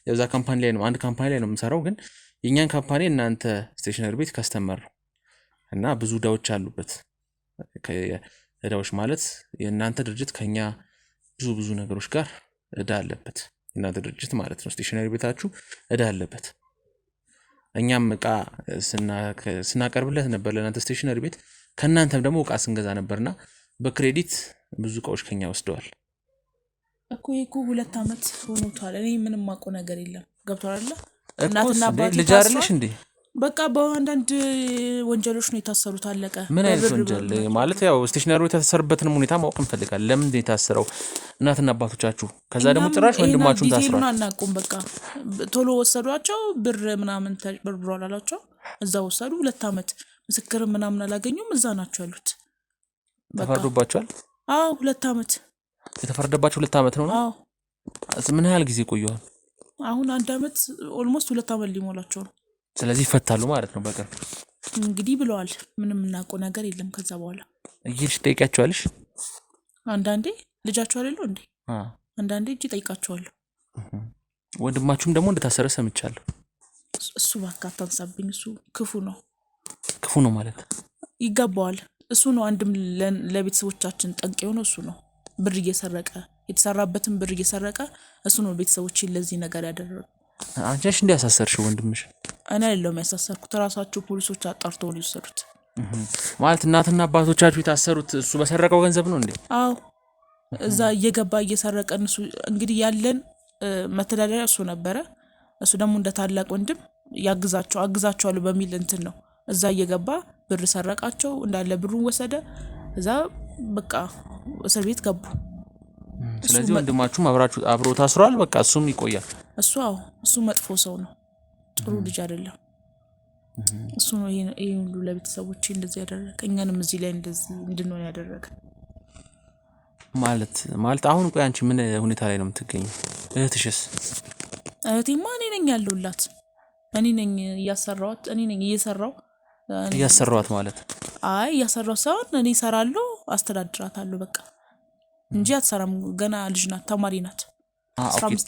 የዛ ካምፓኒ ላይ ነው አንድ ካምፓኒ ላይ ነው የምሰራው። ግን የኛን ካምፓኒ እናንተ ስቴሽነሪ ቤት ከስተመር እና ብዙ ዕዳዎች አሉበት። ዕዳዎች ማለት የእናንተ ድርጅት ከኛ ብዙ ነገሮች ጋር ዕዳ አለበት። እናንተ ድርጅት ማለት ነው ስቴሽነሪ ቤታችሁ ዕዳ አለበት። እኛም እቃ ስናቀርብለት ነበር ለእናንተ ስቴሽነሪ ቤት፣ ከእናንተም ደግሞ እቃ ስንገዛ ነበርና በክሬዲት ብዙ እቃዎች ከኛ ወስደዋል እኮ። 2 ዓመት ሆኖታል። እኔ ምንም ማውቀው ነገር የለም። ገብቶሃል አይደል? እናትና አባቴ ልጅ አይደለሽ እንዴ? በቃ በአንዳንድ ወንጀሎች ነው የታሰሩት። አለቀ። ምን አይነት ወንጀል ማለት? ያው ስቴሽነሪ የታሰረበትን ሁኔታ ማወቅ እንፈልጋለን። ለምን የታሰረው እናትና አባቶቻችሁ? ከዛ ደግሞ ጭራሽ ወንድማችሁም ታስሯል። አናውቅም። በቃ ቶሎ ወሰዷቸው። ብር ምናምን ተበርብሯል አላቸው። እዛ ወሰዱ። 2 ዓመት ምስክር ምናምን አላገኙም። እዛ ናቸው ያሉት። ተፈርዶባቸዋል? አዎ 2 ዓመት የተፈረደባቸው 2 ዓመት ነው። አዎ። ምን ያህል ጊዜ ቆየዋል? አሁን 1 ዓመት ኦልሞስት 2 ዓመት ሊሞላቸው ነው። ስለዚህ ይፈታሉ ማለት ነው በቅርብ እንግዲህ ብለዋል። ምንም እናውቀው ነገር የለም። ከዛ በኋላ እየሽ ጠይቂያቸዋለሽ? አንዳንዴ ልጃቸው አይደለው እንዴ? አንዳንዴ እጅ ጠይቃቸዋለሁ። ወንድማችሁም ደግሞ እንደታሰረ ሰምቻለሁ። እሱ ባካታ አንሳብኝ። እሱ ክፉ ነው ማለት ይገባዋል። እሱ ነው አንድም ለቤተሰቦቻችን ጠንቅ የሆነው እሱ ነው። ብር እየሰረቀ የተሰራበትን ብር እየሰረቀ እሱ ነው ቤተሰቦችን ለዚህ ነገር ያደረገ። አንቺ ነሽ እንዲያሳሰርሽ ወንድምሽ? እኔ አይደለሁም ያሳሰርኩት። ራሳቸው ፖሊሶች አጣርተው ነው የወሰዱት። ማለት እናትና አባቶቻችሁ የታሰሩት እሱ በሰረቀው ገንዘብ ነው እንዴ? አዎ እዛ እየገባ እየሰረቀ እሱ እንግዲህ ያለን መተዳደሪያ እሱ ነበረ። እሱ ደግሞ እንደ ታላቅ ወንድም አግዛቸዋለሁ በሚል እንትን ነው እዛ እየገባ ብር ሰረቃቸው። እንዳለ ብሩን ወሰደ። እዛ በቃ እስር ቤት ገቡ። ስለዚህ ወንድማችሁም አብሮ ታስሯል። በቃ እሱም ይቆያል። እሱ መጥፎ ሰው ነው። ጥሩ ልጅ አይደለም። እሱ ነው ይሄ ሁሉ ለቤተሰቦቼ እንደዚህ ያደረገ፣ እኛንም እዚህ ላይ እንደዚህ እንድንሆን ያደረገ። ማለት አሁን ቆይ አንቺ ምን ሁኔታ ላይ ነው የምትገኘው? እህትሽስ? እህቴማ እኔ ነኝ ያለሁላት። እኔ ነኝ እያሰራኋት። እኔ ነኝ እያሰራኋት ማለት አይ እያሰራኋት ሳይሆን እኔ እሰራለሁ፣ አስተዳድራታለሁ በቃ እንጂ አትሰራም። ገና ልጅ ናት፣ ተማሪ ናት።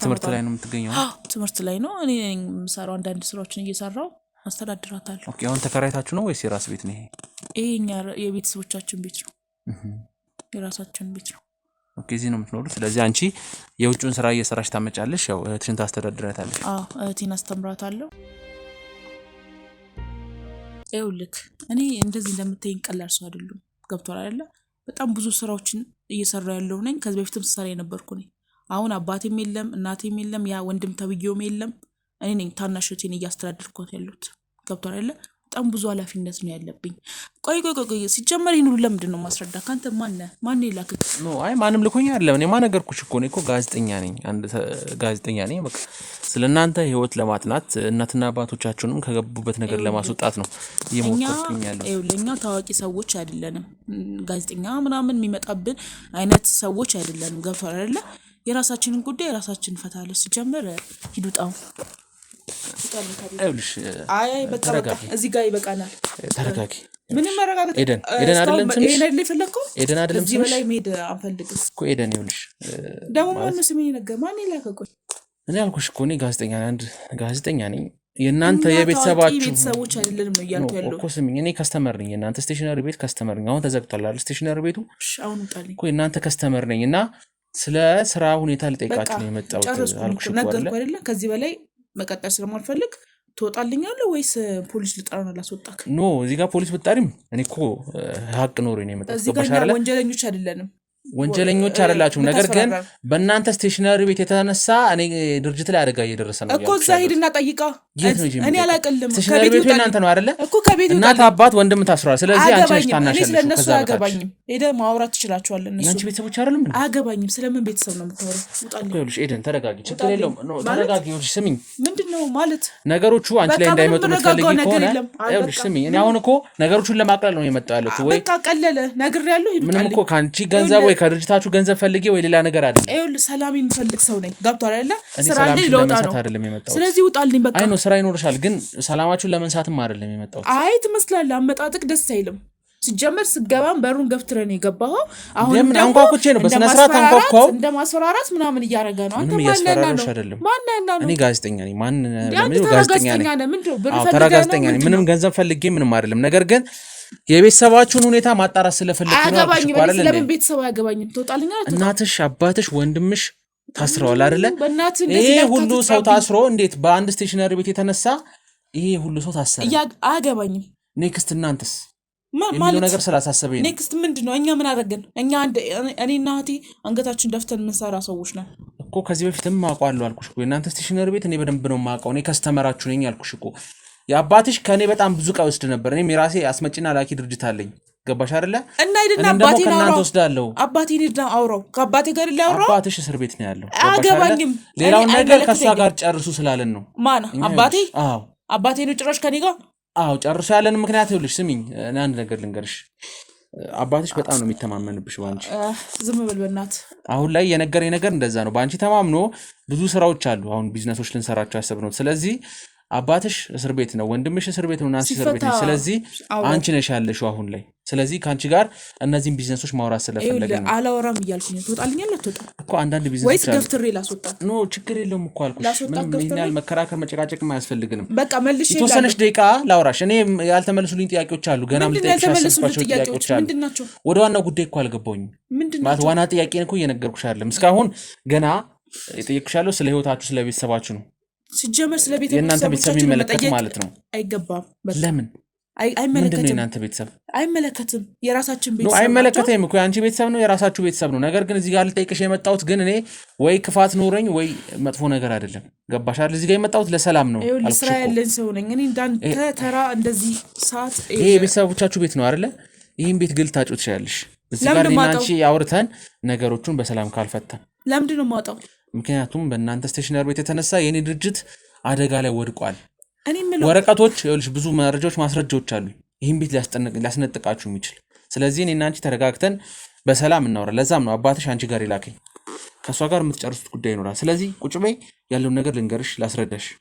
ትምህርት ላይ ነው የምትገኘው? ትምህርት ላይ ነው። እኔ የምሰራው አንዳንድ ስራዎችን እየሰራው አስተዳድራታለሁ። ኦኬ። አሁን ተከራይታችሁ ነው ወይስ የራስ ቤት ነው ይሄ? ይሄኛ የቤተሰቦቻችን ቤት ነው። የራሳችን ቤት ነው። ኦኬ። እዚህ ነው የምትኖሩት። ስለዚህ አንቺ የውጭውን ስራ እየሰራሽ ታመጫለሽ፣ ያው እህትሽን ታስተዳድራታለሽ? አዎ እህቴን አስተምራታለሁ። ይኸውልህ እኔ እንደዚህ እንደምታየኝ ቀላል ሰው አይደለም። ገብቶሃል አይደለ? በጣም ብዙ ስራዎችን እየሰራው ያለው ነኝ። ከዚህ በፊትም ስሰራ የነበርኩ ነኝ። አሁን አባቴም የለም እናቴም የለም፣ ያ ወንድም ተብዬውም የለም። እኔ ነኝ ታናሽ እህቴን እያስተዳደርኳት ያለሁት። ገብቶሃል አይደለ? በጣም ብዙ ኃላፊነት ነው ያለብኝ። ቆይ ሲጀመር ይሄን ሁሉ ለምንድን ነው ማስረዳ? ካንተ ማን ይላክ? ኖ አይ ማንም ልኮኝ አይደለም። እኔ ማነገርኩሽ እኮ ነው እኮ ጋዜጠኛ ነኝ። አንድ ጋዜጠኛ ነኝ። በቃ ስለናንተ ህይወት ለማጥናት እናትና አባቶቻችሁንም ከገቡበት ነገር ለማስወጣት ነው እየሞከርኩኝ ያለው። ለኛ ታዋቂ ሰዎች አይደለንም። ጋዜጠኛ ምናምን የሚመጣብን አይነት ሰዎች አይደለንም። ገብቷል አይደለ? የራሳችንን ጉዳይ ራሳችን ፈታለን። ሲጀመር ሂዱጣው አይልሽ አይ በቃ እዚህ ጋር ይበቃናል። ተረጋጊ። ምንም መረጋጋት ኤደን አይደለም ስምሽ? ኤደን ለፈለከው ኤደን አይደለም ስምሽ? እዚህ በላይ መሄድ አንፈልግም እኮ ኤደን ይኸውልሽ። ደግሞ ማን ስሜ ነገር ማን ይላከው? እኔ አልኩሽ እኮ እኔ ጋዜጠኛ ነኝ። አንድ ጋዜጠኛ ነኝ። የእናንተ የቤተሰባችሁ ቤተሰቦች አይደለም ነው እያልኩ ያለው እኮ። ስሚኝ እኔ ከስተመር ነኝ። የእናንተ ስቴሽነሪ ቤት ከስተመር ነኝ። አሁን ተዘግቷል አይደል ስቴሽነሪ ቤቱ? አሁን ጣልኝ እኮ የእናንተ ከስተመር ነኝ እና ስለ ስራ ሁኔታ ልጠይቃችሁ ነው የመጣሁት። አልኩሽ እኮ ነገርኩ አይደለ? ከዚህ በላይ መቀጠል ስለማልፈልግ ትወጣልኛለህ ወይስ ፖሊስ ልጠራና ላስወጣክ? ኖ እዚህ ጋር ፖሊስ ብጣሪም እኔ እኮ ሀቅ ኖሮ ነው የመጣሁት። እዚህ ጋር ወንጀለኞች አይደለንም። ወንጀለኞች አይደላችሁም። ነገር ግን በእናንተ ስቴሽነሪ ቤት የተነሳ እኔ ድርጅት ላይ አደጋ እየደረሰ ነው እኮ። እዛ ሂድና ጠይቃ። እኔ አላቀልም። ስቴሽነሪ ቤቱ እናንተ ነው አይደለ እኮ? ከቤቱ እናት አባት ወንድም ታስሯል። ስለዚህ አንቺ ነሽ ታናሽ ያለሽ። ስለነሱ አያገባኝም። ሄደህ ማውራት ትችላችኋለህ። እነሱ ያንቺ ቤተሰቦች አይደለም እንዴ? አያገባኝም። ስለምን ቤተሰብ ነው የምታወራው? ውጣልኝ። ይኸውልሽ ኤደን ተረጋጊ፣ ችግር የለውም። ኖ ተረጋጊ። ይኸውልሽ ስሚኝ፣ ምንድነው ማለት ነገሮቹ አንቺ ላይ እንዳይመጡ የምትፈልጊ ከሆነ ይኸውልሽ ስሚኝ፣ እኔ አሁን እኮ ነገሮቹን ለማቅለል ነው የመጣው ያለሁት። ወይ በቃ ቀለለ ነግሬያለሁ። ምንም እኮ ካንቺ ገንዘብ ወይ ከድርጅታችሁ ገንዘብ ፈልጌ ወይ ሌላ ነገር አይደለም። ይኸውልህ ሰላም የምፈልግ ሰው ነኝ። ገብቶሃል አይደለ? ስራ ላይ ለውጣ ነው አይደለም የመጣው። ስለዚህ ውጣልኝ በቃ። አይ ነው ስራ ይኖርሻል፣ ግን ሰላማችሁን ለመንሳትም አይደለም የመጣው። አይ ትመስላለህ። አመጣጥቅ ደስ አይልም። ሲጀመር ስገባም በሩን ገፍትረን የገባኸው አሁን ለምን አንኳኩቼ ነው በስነ ስርዓት አንኳኳው። እንደ ማስፈራራት ምናምን እያደረገ ነው። አንተ ማንና ነው? እኔ ጋዜጠኛ ነኝ። ማን ለምን ጋዜጠኛ ነኝ? አዎ ተራ ጋዜጠኛ ነኝ። ምንም ገንዘብ ፈልጌ ምንም አይደለም። ነገር ግን የቤተሰባችሁን ሁኔታ ማጣራት ስለፈለኩ ነው። አያገባኝም። ስለምን ቤተሰብ አያገባኝም? ትወጣልኛለህ። እናትሽ፣ አባትሽ፣ ወንድምሽ ታስረዋል አይደለ? ይሄ ሁሉ ሰው ታስሮ እንዴት በአንድ ስቴሽነሪ ቤት የተነሳ ይሄ ሁሉ ሰው ታሰረ? አያገባኝም። ኔክስት እናንተስ የሚለው ነገር ስላሳሰበኝ ነው። ኔክስት ምንድነው? እኛ ምን አደረግን? እኛ እኔና እህቴ አንገታችን ደፍተን የምንሰራ ሰዎች ነን እኮ። ከዚህ በፊትም አውቀዋለሁ አልኩሽ እኮ። የእናንተ ስቴሽነሪ ቤት እኔ በደንብ ነው የማውቀው። እኔ ከስተመራችሁ ነኝ አልኩሽ እኮ። የአባትሽ ከእኔ በጣም ብዙ ዕቃ ወስድ ነበር። እኔም የራሴ አስመጪና ላኪ ድርጅት አለኝ። ገባሽ አይደለ? እና ሄድና አባቴን አውራው። ወስዳለሁ። አባቴን ሄድና አውራው። ከአባቴ ጋር ላውራው። አባትሽ እስር ቤት ነው ያለው። አያገባኝም። ሌላውን ነገር ከሷ ጋር ጨርሱ ስላለን ነው። ማን አባቴ? አዎ አባቴ ነው ጭራሽ ከኔ ጋር። አዎ ጨርሱ ያለን ምክንያት ይኸውልሽ፣ ስሚኝ እኔ አንድ ነገር ልንገርሽ። አባትሽ በጣም ነው የሚተማመንብሽ ባንቺ። ዝም በል በእናትህ። አሁን ላይ የነገረኝ ነገር እንደዛ ነው። ባንቺ ተማምኖ ብዙ ስራዎች አሉ አሁን ቢዝነሶች ልንሰራቸው ያሰብነው። ስለዚህ አባትሽ እስር ቤት ነው፣ ወንድምሽ እስር ቤት ነው፣ ናንቺ እስር ቤት ነው። ስለዚህ አንቺ ነሽ ያለሽው አሁን ላይ። ስለዚህ ካንቺ ጋር እነዚህን ቢዝነሶች ማውራት ስለፈለገ ነው። አላወራም እያልኩኝ ነው። ትወጣልኛለህ አትወጣም? እኮ አንዳንድ ቢዝነሶች ወይስ ገፍትሬ ላስወጣ? ኖ ችግር የለውም እኮ አልኩሽ። ምንም ይሄን መከራከር መጨቃጨቅም አያስፈልግንም። በቃ መልሽ። የተወሰነች ደቂቃ ላውራሽ። እኔ ያልተመለሱልኝ ጥያቄዎች አሉ፣ ገናም ልጠይቅሽ ያሰብኳቸው ጥያቄዎች አሉ። ወደ ዋናው ጉዳይ እኮ አልገባሁኝም። ማለት ዋና ጥያቄን እኮ እየነገርኩሽ አይደለም። እስካሁን ገና የጠየቅኩሻለሁ ስለ ህይወታችሁ፣ ስለ ቤተሰባችሁ ነው። ሲጀመር ስለ የእናንተ ቤተሰብ የሚመለከት ማለት ነው። አይገባም። ለምን አይመለከትም? የእናንተ ቤተሰብ አይመለከትም። የራሳችን ቤተሰብ አይመለከትም እኮ። የአንቺ ቤተሰብ ነው፣ የራሳችሁ ቤተሰብ ነው። ነገር ግን እዚህ ጋር ልጠይቅሽ የመጣሁት ግን እኔ ወይ ክፋት ኖረኝ ወይ መጥፎ ነገር አይደለም። ገባሽ አይደል? እዚህ ጋር የመጣሁት ለሰላም ነው። ስራ ያለን ሰው ነኝ እኔ። እንዳንተ ተራ እንደዚህ ሰዓት ይሄ የቤተሰቦቻችሁ ቤት ነው አይደለ? ይህን ቤት ግል ታጩ ትችላለሽ። እዚህ ጋር እኔና አንቺ አውርተን ነገሮቹን በሰላም ካልፈታን ለምንድን ነው የማውጣው? ምክንያቱም በእናንተ ስቴሽነሪ ቤት የተነሳ የኔ ድርጅት አደጋ ላይ ወድቋል። ወረቀቶች ይኸውልሽ፣ ብዙ መረጃዎች፣ ማስረጃዎች አሉ ይህን ቤት ሊያስነጥቃችሁ የሚችል። ስለዚህ እኔና አንቺ ተረጋግተን በሰላም እናወራ። ለዛም ነው አባትሽ አንቺ ጋር ይላከኝ። ከእሷ ጋር የምትጨርሱት ጉዳይ ይኖራል። ስለዚህ ቁጭ በይ፣ ያለውን ነገር ልንገርሽ፣ ላስረዳሽ።